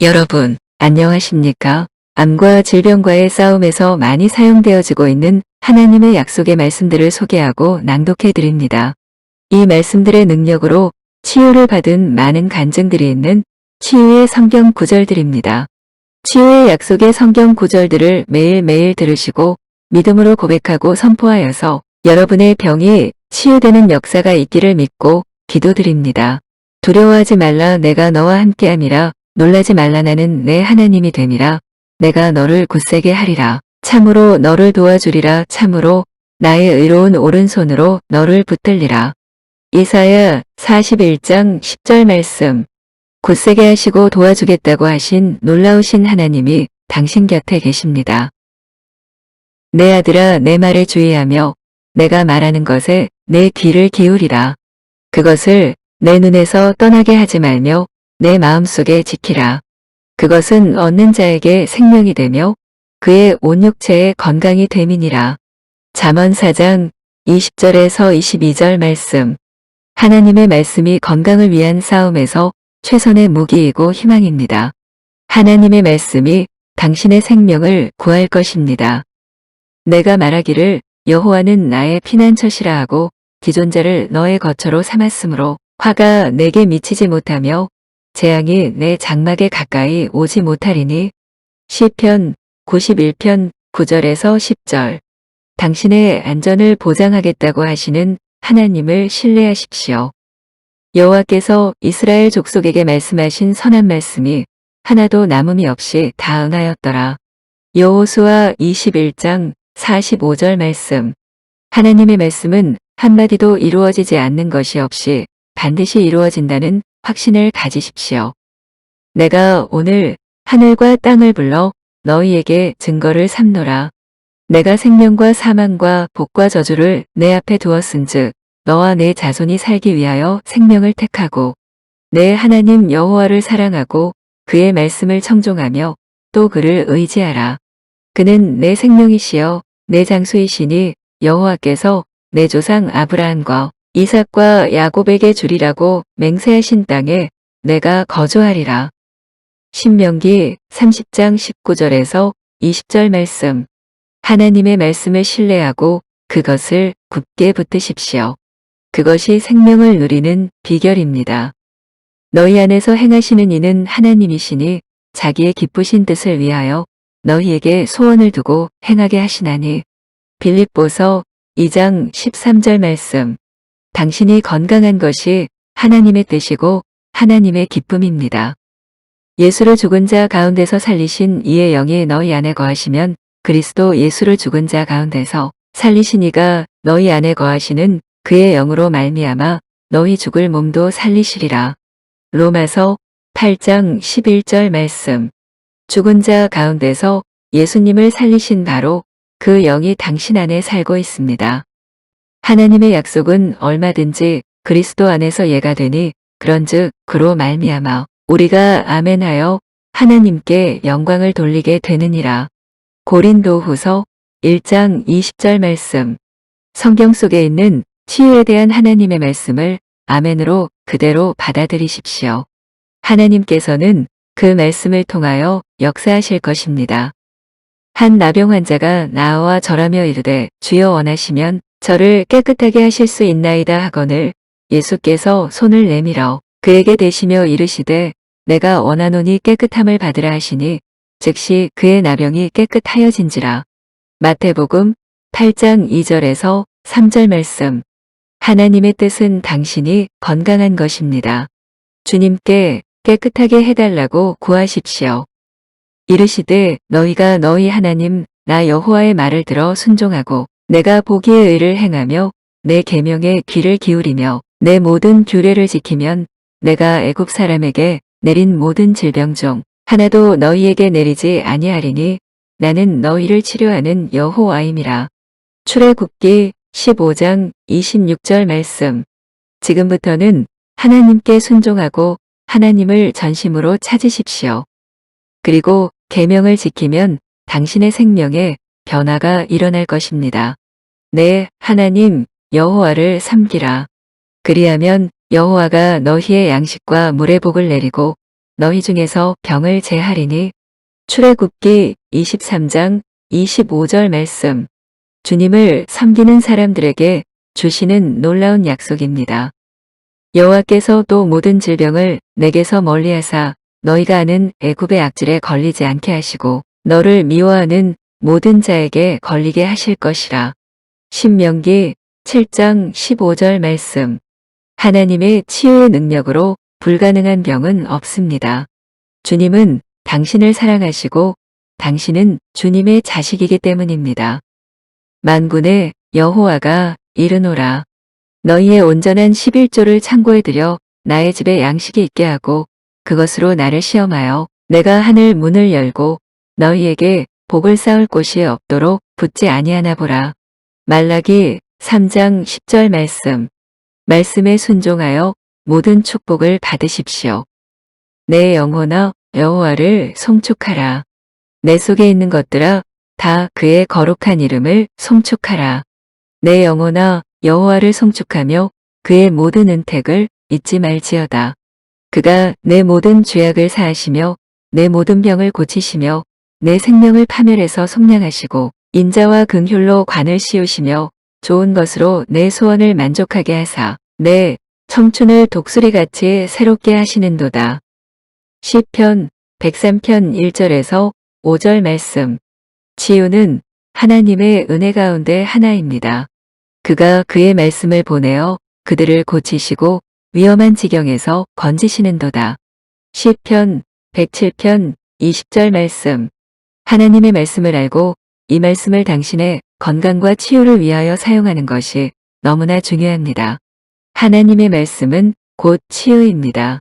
여러분, 안녕하십니까? 암과 질병과의 싸움에서 많이 사용되어지고 있는 하나님의 약속의 말씀들을 소개하고 낭독해 드립니다. 이 말씀들의 능력으로 치유를 받은 많은 간증들이 있는 치유의 성경 구절들입니다. 치유의 약속의 성경 구절들을 매일매일 들으시고 믿음으로 고백하고 선포하여서 여러분의 병이 치유되는 역사가 있기를 믿고 기도드립니다. 두려워하지 말라, 내가 너와 함께함이라. 놀라지 말라, 나는 내 하나님이 됨이라. 내가 너를 굳세게 하리라. 참으로 너를 도와주리라. 참으로 나의 의로운 오른손으로 너를 붙들리라. 이사야 41장 10절 말씀. 굳세게 하시고 도와주겠다고 하신 놀라우신 하나님이 당신 곁에 계십니다. 내 아들아, 내 말에 주의하며 내가 말하는 것에 내 귀를 기울이라. 그것을 내 눈에서 떠나게 하지 말며 내 마음속에 지키라. 그것은 얻는 자에게 생명이 되며 그의 온 육체에 건강이 됨이니라. 잠언 4장 20절에서 22절 말씀. 하나님의 말씀이 건강을 위한 싸움에서 최선의 무기이고 희망입니다. 하나님의 말씀이 당신의 생명을 구할 것입니다. 내가 말하기를 여호와는 나의 피난처시라 하고 기존자를 너의 거처로 삼았으므로 화가 내게 미치지 못하며 재앙이 내 장막에 가까이 오지 못하리니. 시편 91편 9절에서 10절. 당신의 안전을 보장하겠다고 하시는 하나님을 신뢰하십시오. 여호와께서 이스라엘 족속에게 말씀하신 선한 말씀이 하나도 남음이 없이 다 응하였더라. 여호수아 21장 45절 말씀. 하나님의 말씀은 한마디도 이루어지지 않는 것이 없이 반드시 이루어진다는 확신을 가지십시오. 내가 오늘 하늘과 땅을 불러 너희에게 증거를 삼노라. 내가 생명과 사망과 복과 저주를 내 앞에 두었은즉 너와 내 자손이 살기 위하여 생명을 택하고 내 하나님 여호와를 사랑하고 그의 말씀을 청종하며 또 그를 의지하라. 그는 내 생명이시여 내 장수이시니 여호와께서 내 조상 아브라함과 이삭과 야곱에게 주리라고 맹세하신 땅에 내가 거주하리라. 신명기 30장 19절에서 20절 말씀. 하나님의 말씀을 신뢰하고 그것을 굳게 붙드십시오. 그것이 생명을 누리는 비결입니다. 너희 안에서 행하시는 이는 하나님이시니 자기의 기쁘신 뜻을 위하여 너희에게 소원을 두고 행하게 하시나니. 빌립보서 2장 13절 말씀. 당신이 건강한 것이 하나님의 뜻이고 하나님의 기쁨입니다. 예수를 죽은 자 가운데서 살리신 이의 영이 너희 안에 거하시면 그리스도 예수를 죽은 자 가운데서 살리신 이가 너희 안에 거하시는 그의 영으로 말미암아 너희 죽을 몸도 살리시리라. 로마서 8장 11절 말씀. 죽은 자 가운데서 예수님을 살리신 바로 그 영이 당신 안에 살고 있습니다. 하나님의 약속은 얼마든지 그리스도 안에서 예가 되니 그런즉 그로 말미암아 우리가 아멘하여 하나님께 영광을 돌리게 되느니라. 고린도후서 1장 20절 말씀. 성경 속에 있는 치유에 대한 하나님의 말씀을 아멘으로 그대로 받아들이십시오. 하나님께서는 그 말씀을 통하여 역사하실 것입니다. 한 나병 환자가 나와 절하며 이르되 주여 원하시면 저를 깨끗하게 하실 수 있나이다 하거늘 예수께서 손을 내밀어 그에게 대시며 이르시되 내가 원하노니 깨끗함을 받으라 하시니 즉시 그의 나병이 깨끗하여진지라. 마태복음 8장 2절에서 3절 말씀. 하나님의 뜻은 당신이 건강한 것입니다. 주님께 깨끗하게 해달라고 구하십시오. 이르시되 너희가 너희 하나님 나 여호와의 말을 들어 순종하고 내가 보기의 의를 행하며 내 계명에 귀를 기울이며 내 모든 규례를 지키면 내가 애굽 사람에게 내린 모든 질병 중 하나도 너희에게 내리지 아니하리니 나는 너희를 치료하는 여호와임이라. 출애굽기 15장 26절 말씀. 지금부터는 하나님께 순종하고 하나님을 전심으로 찾으십시오. 그리고 계명을 지키면 당신의 생명에 변화가 일어날 것입니다. 내 하나님 여호와를 섬기라. 그리하면 여호와가 너희의 양식과 물의 복을 내리고 너희 중에서 병을 제하리니. 출애굽기 23장 25절 말씀. 주님을 섬기는 사람들에게 주시는 놀라운 약속입니다. 여호와께서 또 모든 질병을 내게서 멀리하사 너희가 아는 애굽의 악질에 걸리지 않게 하시고 너를 미워하는 모든 자에게 걸리게 하실 것이라. 신명기 7장 15절 말씀. 하나님의 치유의 능력으로 불가능한 병은 없습니다. 주님은 당신을 사랑하시고 당신은 주님의 자식이기 때문입니다. 만군의 여호와가 이르노라. 너희의 온전한 11조를 창고에 들여 나의 집에 양식이 있게 하고 그것으로 나를 시험하여 내가 하늘 문을 열고 너희에게 복을 쌓을 곳이 없도록 붙지 아니하나 보라. 말라기 3장 10절 말씀. 말씀에 순종하여 모든 축복을 받으십시오. 내 영혼아 여호와를 송축하라. 내 속에 있는 것들아 다 그의 거룩한 이름을 송축하라. 내 영혼아 여호와를 송축하며 그의 모든 은택을 잊지 말지어다. 그가 내 모든 죄악을 사하시며 내 모든 병을 고치시며 내 생명을 파멸해서 속량하시고 인자와 긍휼로 관을 씌우시며 좋은 것으로 내 소원을 만족하게 하사 내 청춘을 독수리같이 새롭게 하시는도다. 시편 103편 1절에서 5절 말씀. 치유는 하나님의 은혜 가운데 하나입니다. 그가 그의 말씀을 보내어 그들을 고치시고 위험한 지경에서 건지시는도다. 시편 107편 20절 말씀. 하나님의 말씀을 알고 이 말씀을 당신의 건강과 치유를 위하여 사용하는 것이 너무나 중요합니다. 하나님의 말씀은 곧 치유입니다.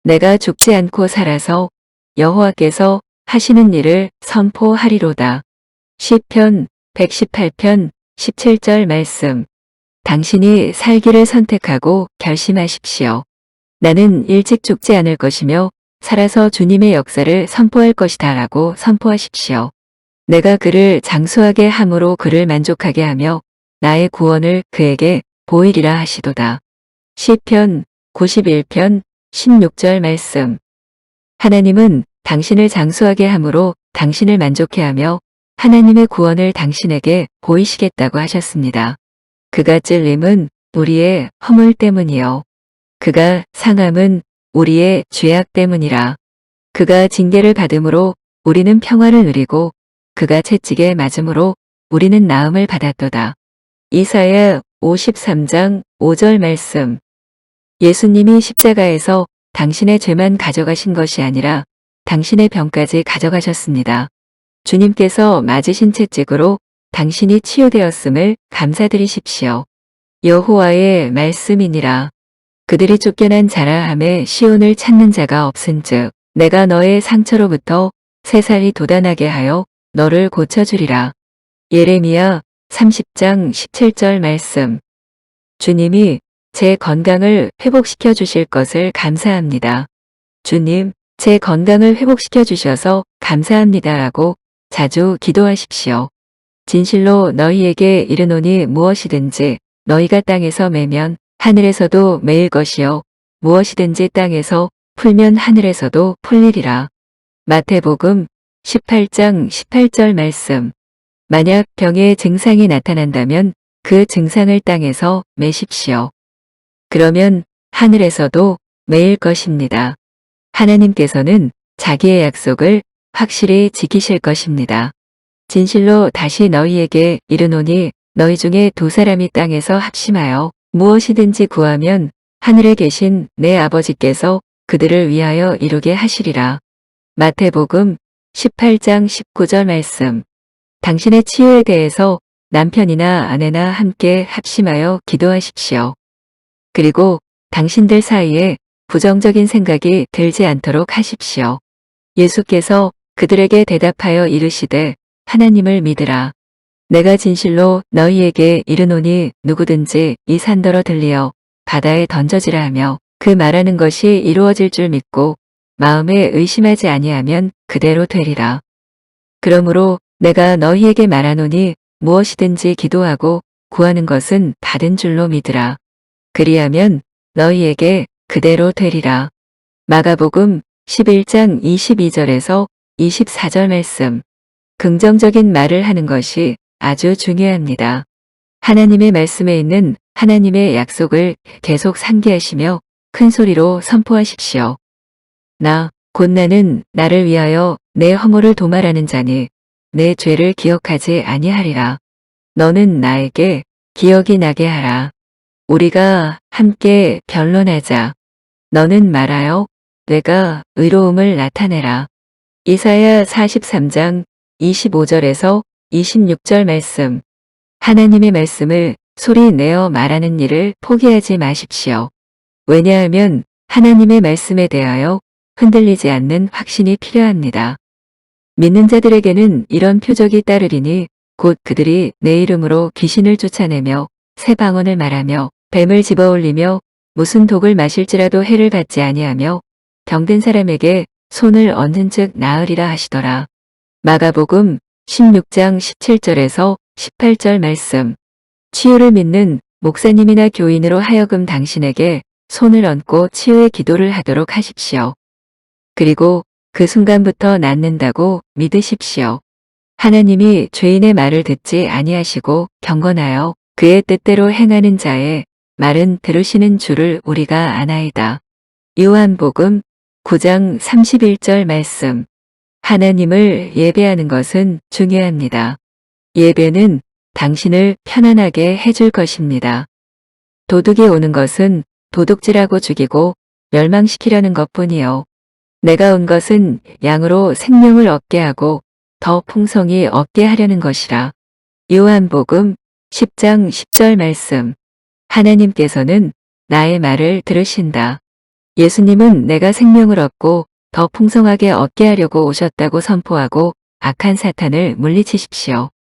내가 죽지 않고 살아서 여호와께서 하시는 일을 선포하리로다. 시편 118편 17절 말씀. 당신이 살기를 선택하고 결심하십시오. 나는 일찍 죽지 않을 것이며 살아서 주님의 역사를 선포할 것이다 라고 선포하십시오. 내가 그를 장수하게 함으로 그를 만족하게 하며 나의 구원을 그에게 보이리라 하시도다. 시편 91편 16절 말씀. 하나님은 당신을 장수하게 함으로 당신을 만족해 하며 하나님의 구원을 당신에게 보이시겠다고 하셨습니다. 그가 찔림은 우리의 허물 때문이요. 그가 상함은 우리의 죄악 때문이라. 그가 징계를 받음으로 우리는 평화를 누리고 그가 채찍에 맞음으로 우리는 나음을 받았도다. 이사야 53장 5절 말씀. 예수님이 십자가에서 당신의 죄만 가져가신 것이 아니라 당신의 병까지 가져가셨습니다. 주님께서 맞으신 채찍으로 당신이 치유되었음을 감사드리십시오. 여호와의 말씀이니라. 그들이 쫓겨난 자라함에 시온을 찾는 자가 없은즉 내가 너의 상처로부터 새살이 돋아나게 하여 너를 고쳐주리라. 예레미야 30장 17절 말씀. 주님이 제 건강을 회복시켜 주실 것을 감사합니다. 주님, 제 건강을 회복시켜 주셔서 감사합니다라고 자주 기도하십시오. 진실로 너희에게 이르노니 무엇이든지 너희가 땅에서 매면 하늘에서도 매일 것이요 무엇이든지 땅에서 풀면 하늘에서도 풀리리라. 마태복음 18장 18절 말씀. 만약 병의 증상이 나타난다면 그 증상을 땅에서 매십시오. 그러면 하늘에서도 매일 것입니다. 하나님께서는 자기의 약속을 확실히 지키실 것입니다. 진실로 다시 너희에게 이르노니 너희 중에 두 사람이 땅에서 합심하여 무엇이든지 구하면 하늘에 계신 내 아버지께서 그들을 위하여 이루게 하시리라. 마태복음 18장 19절 말씀. 당신의 치유에 대해서 남편이나 아내나 함께 합심하여 기도하십시오. 그리고 당신들 사이에 부정적인 생각이 들지 않도록 하십시오. 예수께서 그들에게 대답하여 이르시되 하나님을 믿으라. 내가 진실로 너희에게 이르노니 누구든지 이 산더러 들리어 바다에 던져지라 하며 그 말하는 것이 이루어질 줄 믿고 마음에 의심하지 아니하면 그대로 되리라. 그러므로 내가 너희에게 말하노니 무엇이든지 기도하고 구하는 것은 받은 줄로 믿으라. 그리하면 너희에게 그대로 되리라. 마가복음 11장 22절에서 24절 말씀. 긍정적인 말을 하는 것이 아주 중요합니다. 하나님의 말씀에 있는 하나님의 약속을 계속 상기하시며 큰 소리로 선포하십시오. 곧 나는 나를 위하여 내 허물을 도말하는 자니 내 죄를 기억하지 아니하리라. 너는 나에게 기억이 나게 하라. 우리가 함께 변론하자. 너는 말하여 내가 의로움을 나타내라. 이사야 43장 25절에서 26절 말씀. 하나님의 말씀을 소리 내어 말하는 일을 포기하지 마십시오. 왜냐하면 하나님의 말씀에 대하여 흔들리지 않는 확신이 필요합니다. 믿는 자들에게는 이런 표적이 따르리니 곧 그들이 내 이름으로 귀신을 쫓아내며 새 방언을 말하며 뱀을 집어올리며 무슨 독을 마실지라도 해를 받지 아니하며 병든 사람에게 손을 얹은 즉 나으리라 하시더라. 마가복음 16장 17절에서 18절 말씀. 치유를 믿는 목사님이나 교인으로 하여금 당신에게 손을 얹고 치유의 기도를 하도록 하십시오. 그리고 그 순간부터 낫는다고 믿으십시오. 하나님이 죄인의 말을 듣지 아니하시고 경건하여 그의 뜻대로 행하는 자의 말은 들으시는 줄을 우리가 아나이다. 요한복음 9장 31절 말씀. 하나님을 예배하는 것은 중요합니다. 예배는 당신을 편안하게 해줄 것입니다. 도둑이 오는 것은 도둑질하고 죽이고 멸망시키려는 것뿐이요. 내가 온 것은 양으로 생명을 얻게 하고 더 풍성히 얻게 하려는 것이라. 요한복음 10장 10절 말씀. 하나님께서는 나의 말을 들으신다. 예수님은 내가 생명을 얻고 더 풍성하게 얻게 하려고 오셨다고 선포하고 악한 사탄을 물리치십시오.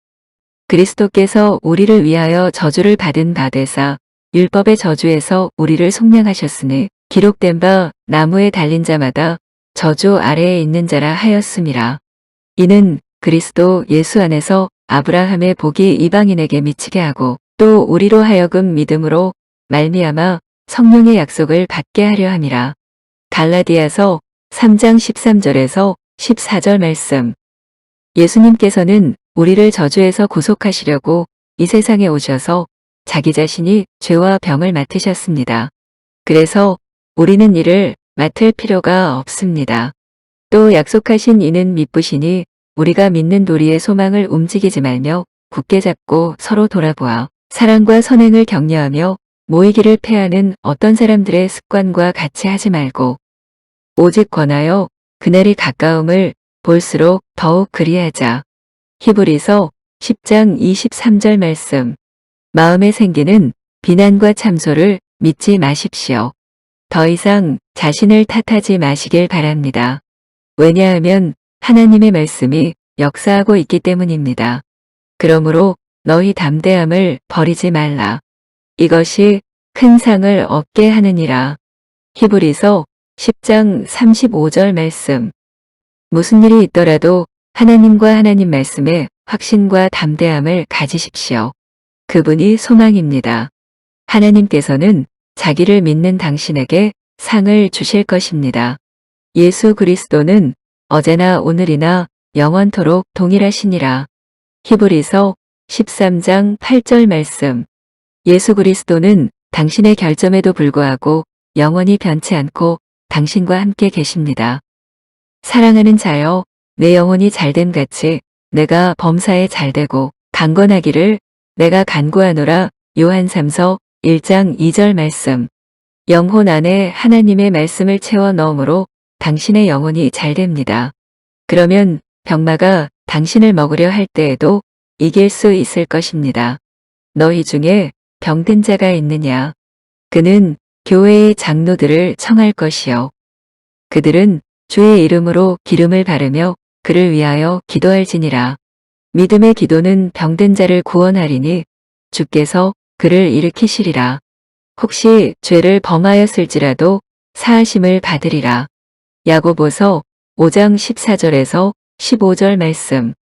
그리스도께서 우리를 위하여 저주를 받은 바 되사 율법의 저주에서 우리를 속량하셨으니 기록된 바 나무에 달린 자마다 저주 아래에 있는 자라 하였음이라. 이는 그리스도 예수 안에서 아브라함의 복이 이방인에게 미치게 하고 또 우리로 하여금 믿음으로 말미암아 성령의 약속을 받게 하려 함이라. 갈라디아서 3장 13절에서 14절 말씀. 예수님께서는 우리를 저주에서 구속하시려고 이 세상에 오셔서 자기 자신이 죄와 병을 맡으셨습니다. 그래서 우리는 이를 맡을 필요가 없습니다. 또 약속하신 이는 미쁘시니 우리가 믿는 도리의 소망을 움직이지 말며 굳게 잡고 서로 돌아보아 사랑과 선행을 격려하며 모이기를 패하는 어떤 사람들의 습관과 같이 하지 말고 오직 권하여 그날이 가까움을 볼수록 더욱 그리하자. 히브리서 10장 23절 말씀. 마음에 생기는 비난과 참소를 믿지 마십시오. 더 이상 자신을 탓하지 마시길 바랍니다. 왜냐하면 하나님의 말씀이 역사하고 있기 때문입니다. 그러므로 너희 담대함을 버리지 말라. 이것이 큰 상을 얻게 하느니라. 히브리서 10장 35절 말씀. 무슨 일이 있더라도 하나님과 하나님 말씀에 확신과 담대함을 가지십시오. 그분이 소망입니다. 하나님께서는 자기를 믿는 당신에게 상을 주실 것입니다. 예수 그리스도는 어제나 오늘이나 영원토록 동일하시니라. 히브리서 13장 8절 말씀. 예수 그리스도는 당신의 결점에도 불구하고 영원히 변치 않고 당신과 함께 계십니다. 사랑하는 자여, 내 영혼이 잘됨 같이 내가 범사에 잘되고 강건하기를 내가 간구하노라. 요한 3서 1장 2절 말씀. 영혼 안에 하나님의 말씀을 채워 넣음으로 당신의 영혼이 잘됩니다. 그러면 병마가 당신을 먹으려 할 때에도 이길 수 있을 것입니다. 너희 중에 병든 자가 있느냐? 그는 교회의 장로들을 청할 것이요. 그들은 주의 이름으로 기름을 바르며 그를 위하여 기도할지니라. 믿음의 기도는 병든 자를 구원하리니 주께서 그를 일으키시리라. 혹시 죄를 범하였을지라도 사하심을 받으리라. 야고보서 5장 14절에서 15절 말씀.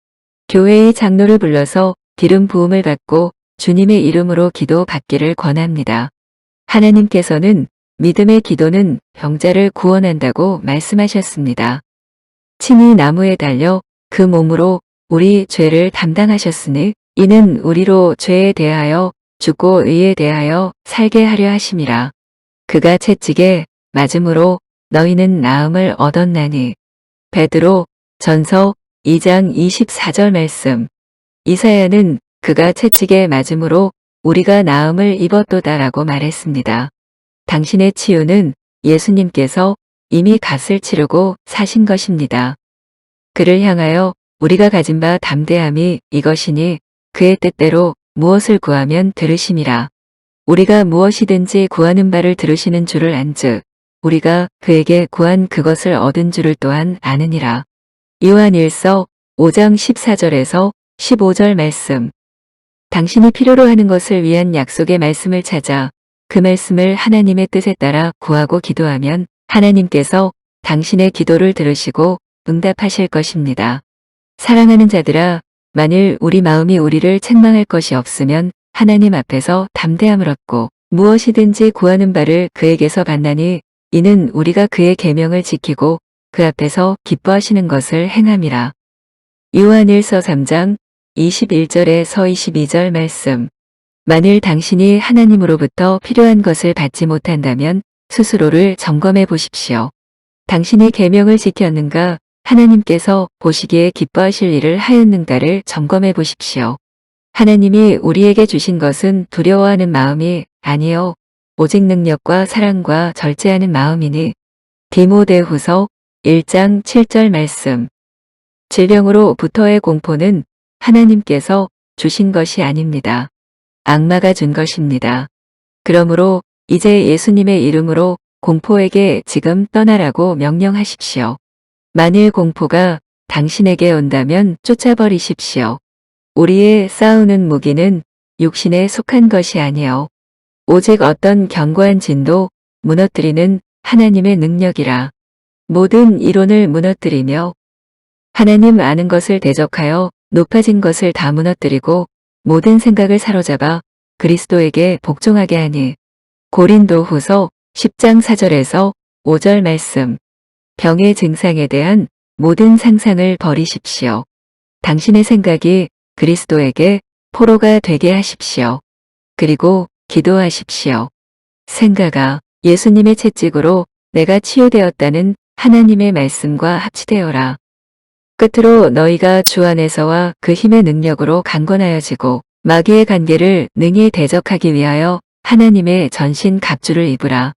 교회의 장로를 불러서 기름 부음을 받고 주님의 이름으로 기도 받기를 권합니다. 하나님께서는 믿음의 기도는 병자를 구원한다고 말씀하셨습니다. 친히 나무에 달려 그 몸으로 우리 죄를 담당하셨으니 이는 우리로 죄에 대하여 죽고 의에 대하여 살게 하려 하심이라. 그가 채찍에 맞음으로 너희는 나음을 얻었나니. 베드로 전서 2장 24절 말씀. 이사야는 그가 채찍에 맞음으로 우리가 나음을 입었도다라고 말했습니다. 당신의 치유는 예수님께서 이미 값을 치르고 사신 것입니다. 그를 향하여 우리가 가진 바 담대함이 이것이니 그의 뜻대로 무엇을 구하면 들으심이라. 우리가 무엇이든지 구하는 바를 들으시는 줄을 안즉 우리가 그에게 구한 그것을 얻은 줄을 또한 아느니라. 요한일서 5장 14절에서 15절 말씀. 당신이 필요로 하는 것을 위한 약속의 말씀을 찾아 그 말씀을 하나님의 뜻에 따라 구하고 기도하면 하나님께서 당신의 기도를 들으시고 응답하실 것입니다. 사랑하는 자들아, 만일 우리 마음이 우리를 책망할 것이 없으면 하나님 앞에서 담대함을 얻고 무엇이든지 구하는 바를 그에게서 받나니 이는 우리가 그의 계명을 지키고 그 앞에서 기뻐하시는 것을 행함이라. 요한일서 3장 21절에서 22절 말씀. 만일 당신이 하나님으로부터 필요한 것을 받지 못한다면 스스로를 점검해 보십시오. 당신이 계명을 지켰는가, 하나님께서 보시기에 기뻐하실 일을 하였는가를 점검해 보십시오. 하나님이 우리에게 주신 것은 두려워하는 마음이 아니요 오직 능력과 사랑과 절제하는 마음이니. 디모데후서 1장 7절 말씀. 질병으로부터의 공포는 하나님께서 주신 것이 아닙니다. 악마가 준 것입니다. 그러므로 이제 예수님의 이름으로 공포에게 지금 떠나라고 명령하십시오. 만일 공포가 당신에게 온다면 쫓아버리십시오. 우리의 싸우는 무기는 육신에 속한 것이 아니요 오직 어떤 견고한 진도 무너뜨리는 하나님의 능력이라. 모든 이론을 무너뜨리며 하나님 아는 것을 대적하여 높아진 것을 다 무너뜨리고 모든 생각을 사로잡아 그리스도에게 복종하게 하니. 고린도후서 10장 4절에서 5절 말씀. 병의 증상에 대한 모든 상상을 버리십시오. 당신의 생각이 그리스도에게 포로가 되게 하십시오. 그리고 기도하십시오. 생각아, 예수님의 채찍으로 내가 치유되었다는 하나님의 말씀과 합치되어라. 끝으로 너희가 주 안에서와 그 힘의 능력으로 강건하여지고 마귀의 관계를 능히 대적하기 위하여 하나님의 전신 갑주를 입으라.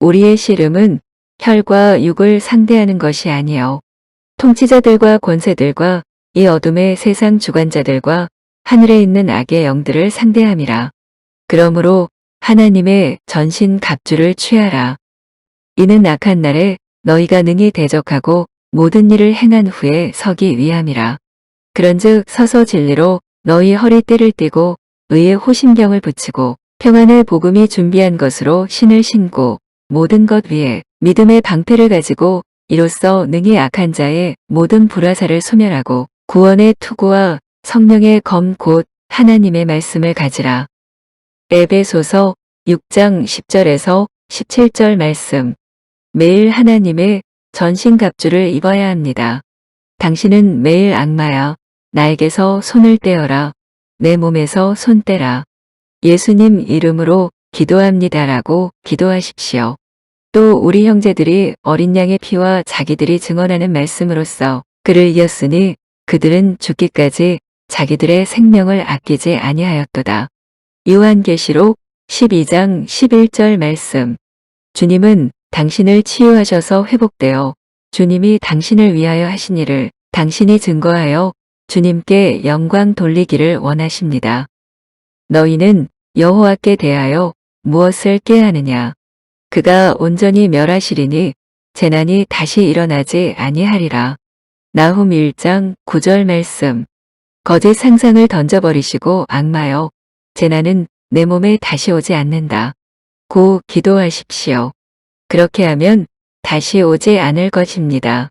우리의 씨름은 혈과 육을 상대하는 것이 아니요 통치자들과 권세들과 이 어둠의 세상 주관자들과 하늘에 있는 악의 영들을 상대함이라. 그러므로 하나님의 전신 갑주를 취하라. 이는 악한 날에 너희가 능히 대적하고 모든 일을 행한 후에 서기 위함이라. 그런즉 서서 진리로 너희 허리띠를 띠고 의의 호심경을 붙이고 평안의 복음이 준비한 것으로 신을 신고 모든 것 위에 믿음의 방패를 가지고 이로써 능히 악한 자의 모든 불화살을 소멸하고 구원의 투구와 성령의 검 곧 하나님의 말씀을 가지라. 에베소서 6장 10절에서 17절 말씀. 매일 하나님의 전신갑주를 입어야 합니다. 당신은 매일 악마야. 나에게서 손을 떼어라. 내 몸에서 손 떼라. 예수님 이름으로 기도합니다라고 기도하십시오. 또 우리 형제들이 어린 양의 피와 자기들이 증언하는 말씀으로써 그를 이었으니 그들은 죽기까지 자기들의 생명을 아끼지 아니하였도다. 요한계시록 12장 11절 말씀. 주님은 당신을 치유하셔서 회복되어 주님이 당신을 위하여 하신 일을 당신이 증거하여 주님께 영광 돌리기를 원하십니다. 너희는 여호와께 대하여 무엇을 꾀하느냐? 그가 온전히 멸하시리니 재난이 다시 일어나지 아니하리라. 나훔 1장 9절 말씀. 거짓 상상을 던져버리시고 악마여, 재난은 내 몸에 다시 오지 않는다. 고 기도하십시오. 그렇게 하면 다시 오지 않을 것입니다.